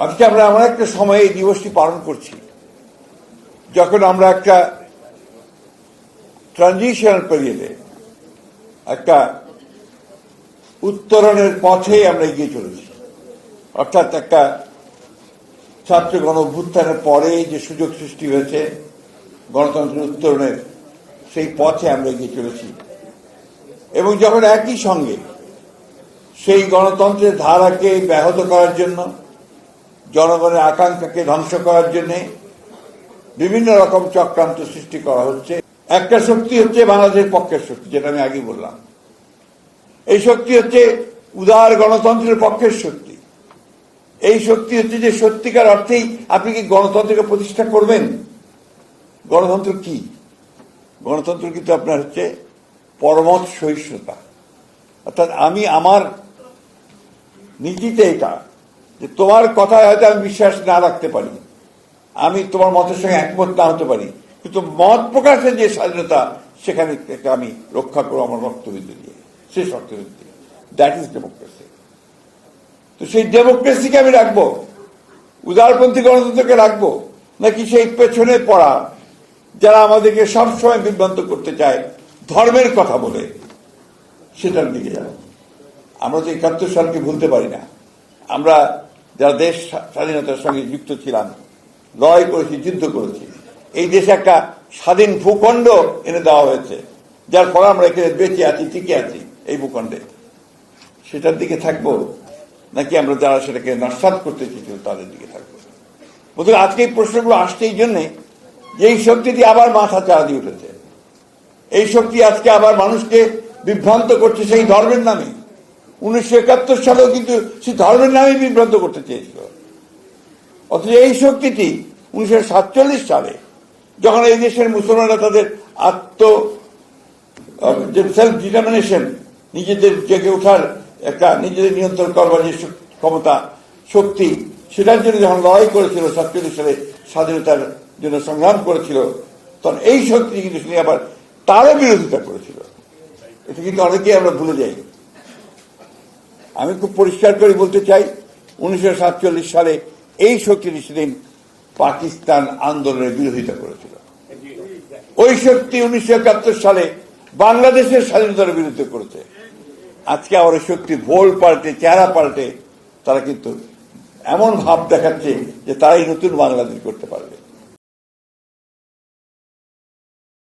আজকে আমরা এমন একটা সময়ে এই দিবসটি পালন করছি যখন আমরা একটা ট্রানজিশনাল পিরিয়ডে, একটা উত্তরণের পথে আমরা এগিয়ে চলেছি। অর্থাৎ একটা ছাত্র গণ অভ্যুত্থানের পরে যে সুযোগ সৃষ্টি হয়েছে গণতন্ত্রের উত্তরণের, সেই পথে আমরা এগিয়ে চলেছি। এবং যখন একই সঙ্গে সেই গণতন্ত্রের ধারাকে ব্যাহত করার জন্য, জনগণের আকাঙ্ক্ষাকে ধ্বংস করার জন্য বিভিন্ন রকম চক্রান্ত সৃষ্টি করা হচ্ছে। একটা শক্তি হচ্ছে বাংলাদেশের পক্ষের শক্তি, যেটা আমি আগে বললাম। এই শক্তি হচ্ছে উদার গণতন্ত্রের পক্ষের শক্তি। এই শক্তি হচ্ছে যে সত্যিকার অর্থেই আপনি কি গণতন্ত্রকে প্রতিষ্ঠা করবেন। গণতন্ত্র কি? গণতন্ত্র কিন্তু আপনার হচ্ছে পরমত সহিষ্ণুতা। অর্থাৎ আমি আমার নীতিতে এটা যে তোমার কথায় হয়তো আমি বিশ্বাস না রাখতে পারি, আমি তোমার মতের সঙ্গে একমত না হতে পারি, কিন্তু মত প্রকাশের যে স্বাধীনতা সেখানে আমি রক্ষা করবো আমার রক্তবিন্দু দিয়ে, শেষ রক্তবিন্দু দিয়ে। That is democracy. তো সেই ডেমোক্রেসিকে আমি রাখবো, উদারপন্থী গণতন্ত্রকে রাখবো, নাকি সেই পেছনে পড়া যারা আমাদেরকে সবসময় বিভ্রান্ত করতে চায় ধর্মের কথা বলে সেটার দিকে যাব? আমরা তো ৭১ সালকে ভুলতে পারি না। আমরা যারা দেশ স্বাধীনতার সঙ্গে যুক্ত ছিলাম, লড়াই করেছি, যুদ্ধ করেছি, এই দেশে একটা স্বাধীন ভূখণ্ড এনে দেওয়া হয়েছে, যার ফলে আমরা এখানে বেঁচে আছি, টিকে আছি এই ভূখণ্ডে। সেটার দিকে থাকবো নাকি আমরা যারা সেটাকে নস্যাৎ করতে চেয়েছিল তাদের দিকে থাকবো? বলতে আজকে এই প্রশ্নগুলো আসছে এই জন্যে যে এই শক্তিটি আবার মাথা চাড়া দিয়ে উঠেছে। এই শক্তি আজকে আবার মানুষকে বিভ্রান্ত করছে সেই ধর্মের নামে। ১৯৭১ সালেও কিন্তু সেই ধর্মের নামে বিভ্রান্ত করতে চেয়েছিল। অথচ এই শক্তিটি ১৯৪৭ সালে যখন এই দেশের মুসলমানরা তাদের সেলফ ডিটারমিনেশন, নিজেদের জেগে ওঠার একটা, নিজেদের নিয়ন্ত্রণ করবার যে ক্ষমতা, শক্তি, সেটার জন্য যখন লড়াই করেছিল, ৪৭ সালে স্বাধীনতার জন্য সংগ্রাম করেছিল, তখন এই শক্তি কিন্তু সে আবার তারও বিরোধিতা করেছিল। এটা কিন্তু অনেকেই আমরা ভুলে যাই। আমি খুব পরিষ্কার করে বলতে চাই, ১৯৪৭ সালে এই শক্তিটি সেদিন পাকিস্তান আন্দোলনের বিরোধিতা করেছিল। ওই শক্তি ১৯৭১ সালে বাংলাদেশের স্বাধীনতার বিরুদ্ধে করেছে। আজকে আবার ওই শক্তি ভোল পাল্টে, চেহারা পাল্টে তারা কিন্তু এমন ভাব দেখাচ্ছে যে তারাই নতুন বাংলাদেশ করতে পারবে।